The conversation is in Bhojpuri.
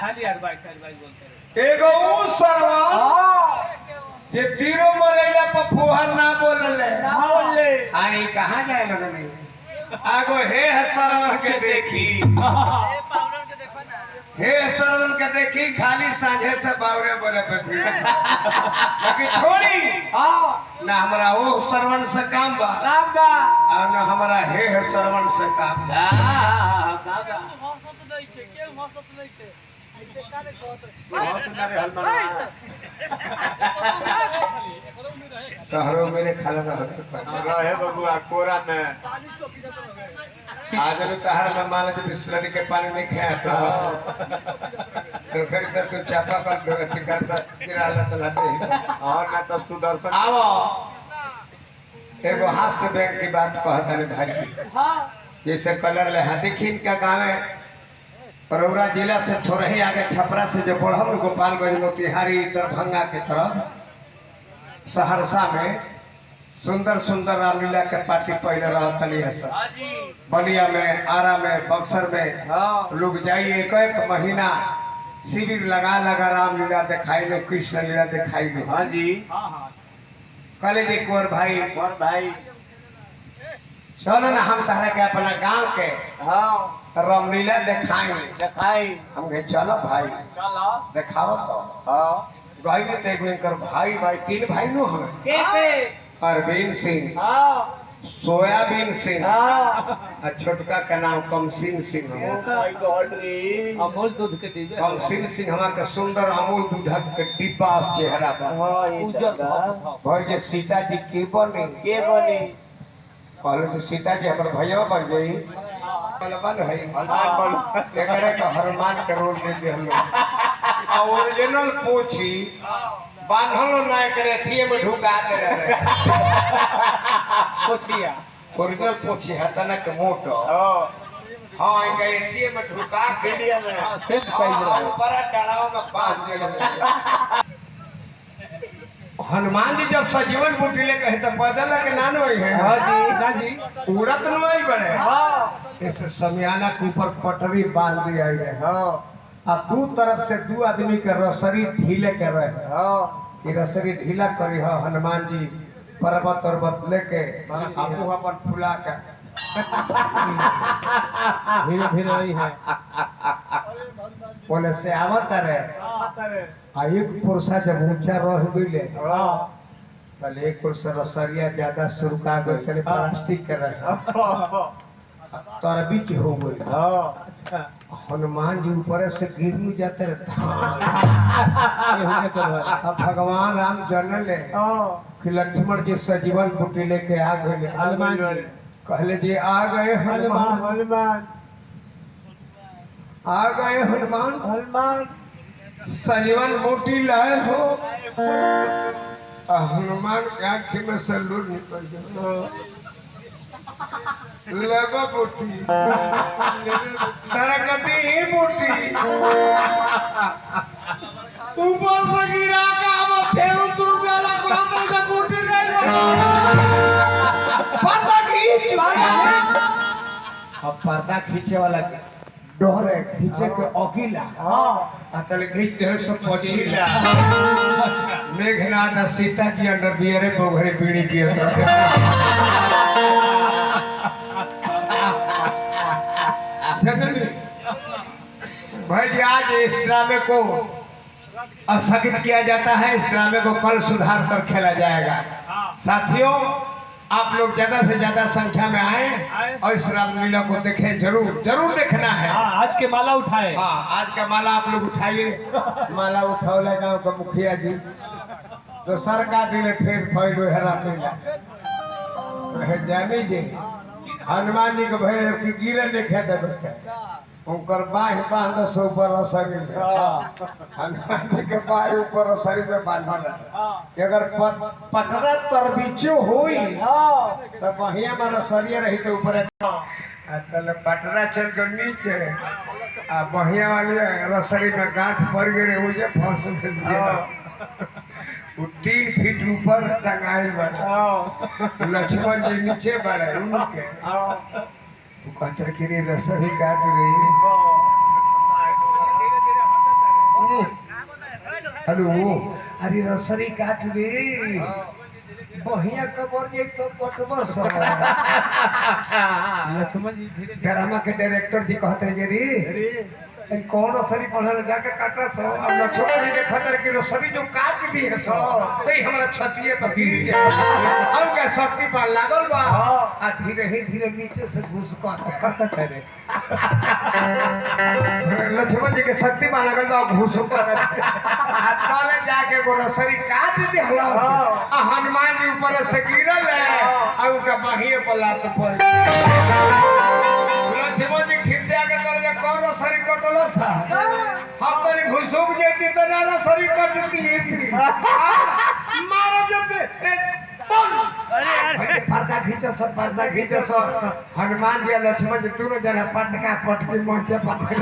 खाली हलवाई बोलते एगो ऊ सरवा जे तीरों मरेला पर फुहर ना बोलले आई कहाँ जाए लगने आगो हे सरवन के देखी हे सरवन के देखी खाली सांझे से बावरे बोले पे बाकी छोड़ी ना हमरा वो सरवन से काम बा और ना हमरा हे सरवन से काम बा तहरो मेरे खाला ना रहे बबुआ कोरा में आज न तहर में मान जे बिस्लरी के पानी नहीं खाया तो फिर तो तू चापा कर करता गिराला तो लाते और ना तो सुदर्शन आवो एगो हास्य बैंक की बात कहता ने भाई जैसे कलर ले हाथी खीन का गाँव है परौरा जिला से थोड़ा ही आगे छपरा से जो बढ़म गोपालगंज मोतिहारी दरभंगा के तरफ सहरसा में सुंदर सुंदर रामलीला के पार्टी पहले रहतनी है सर बलिया में आरा में बक्सर में लोग जाइए एक महीना शिविर लगा लगा रामलीला दिखाई में कृष्ण लीला दिखाई में हाँ जी कले जी कुंवर भाई चलो ना हम तारा के अपना गांव के रामलीला दिखाई हम कहे चलो भाई दिखाओ तो गई में कर भाई तीन भाई नो हमें अरविंद सिंह सोयाबीन सिंह और छोटका का नाम कमसिंह सिंह अमूल दूध के डिब्बे कमसिंह सिंह हमारे सुंदर अमूल दूध के डिब्बा चेहरा पर भाई जे सीता जी के बने कहलो तो सीता जी हमारे भैया बन जाई बन है एकरे का हनुमान के रोल दे हम लोग ओरिजिनल पूछी बांधल ना करे थिए में ढुका दे रहे पोछिया ओरिजिनल पूछी है तना के मोटो हां इनके थिए में ढुका के लिए में सेम साइज ऊपर डालाओ में बांध दे हनुमान जी जब सजीवन बूटी ले कहे तो पैदल के नान होई है हां जी उड़त न होई बड़े इस समियाना के ऊपर पटरी बांध दी आई है आ दू तरफ से दू आदमी के रसरी ढीले कर रहे ये रसरी ढीला करी है हनुमान जी पर्वत पर्वत लेके आपू अपन फुला के धीरे धीरे रही है बोले से आवत रे आ एक पुरुषा जब ऊंचा रह गइले पहले एक पुरुष रसरिया ज्यादा सुरका गए चले प्लास्टिक के रहे तार बीच हो गई हनुमान जी ऊपर से गिर जाते रहे अब भगवान राम जनले कि लक्ष्मण जी सजीवन बूटी लेके आ गए हनुमान कहले जी आ गए हनुमान आ गए हनुमान सजीवन बूटी लाए हो हनुमान के आँखी में से लूर निकल गया लगा बूटी तरकती ही बूटी ऊपर से गिरा का मथे दूर जाला कोंदर से बूटी नहीं पर्दा खींच अब पर्दा खींचे वाला डोर है खींचे के अकीला अतल खींच दे सो पछीला मेघनाथ सीता जी अंदर बियरे पोखरे पीड़ी किए भाई आज इस ड्रामे को स्थगित किया जाता है। इस ड्रामे को कल सुधार कर खेला जाएगा। साथियों आप लोग ज्यादा से ज्यादा संख्या में आए और इस रामलीला को देखें। जरूर देखना है। आज के माला उठाए। हाँ आज का माला आप लोग उठाइए। माला उठाओला गाँव का मुखिया जी तो सरकार दिले फिर फैलो हेरा जानी जी हनुमान जी के भैर की गिरे लिखे दे उनकर बाह बांध सो ऊपर शरीर में हनुमान जी के बाह ऊपर शरीर में बांधल है। अगर पटरा तरबीचो हुई तो बढ़िया मारा शरीर रही तो ऊपर तले पटरा चल कर नीचे आ बढ़िया वाली रसरी में गांठ पड़ गए मुझे फंस वो 3 फीट ऊपर टंगाइल बड़ा लक्ष्मण जी नीचे बड़े उनके कहते कि रसरी काट रही हेलो अरे रसरी काट रे बहिया कबर जे तो पटबस लक्ष्मण जी धीरे ड्रामा के डायरेक्टर जी कहते हैं रे कौन रसरी पढ़ल जाके काटा सो अब लक्ष्मण जी के खतर की रसरी जो काट दी है सो तो ही हमारा छतिए पर गिर जाए अब क्या शक्ति पर लागल बा आ धीरे ही धीरे नीचे से घुस कर लक्ष्मण जी के शक्ति पर लागल बा घुस कर आ तले जाके वो रसरी काट दी हला आ हनुमान जी ऊपर से गिरल है और उनका बाहिए पर लात पड़ लक्ष्मण जी खिसे आके कर जे कौन रसरी कटलो सा हम तनी घुसुक जेती तो ना रसरी कटती इसी मारो जब अरे पर्दा खींचो सब हनुमान जी और लक्ष्मण जी दोनों जना पटका पटकी मंचे पकड़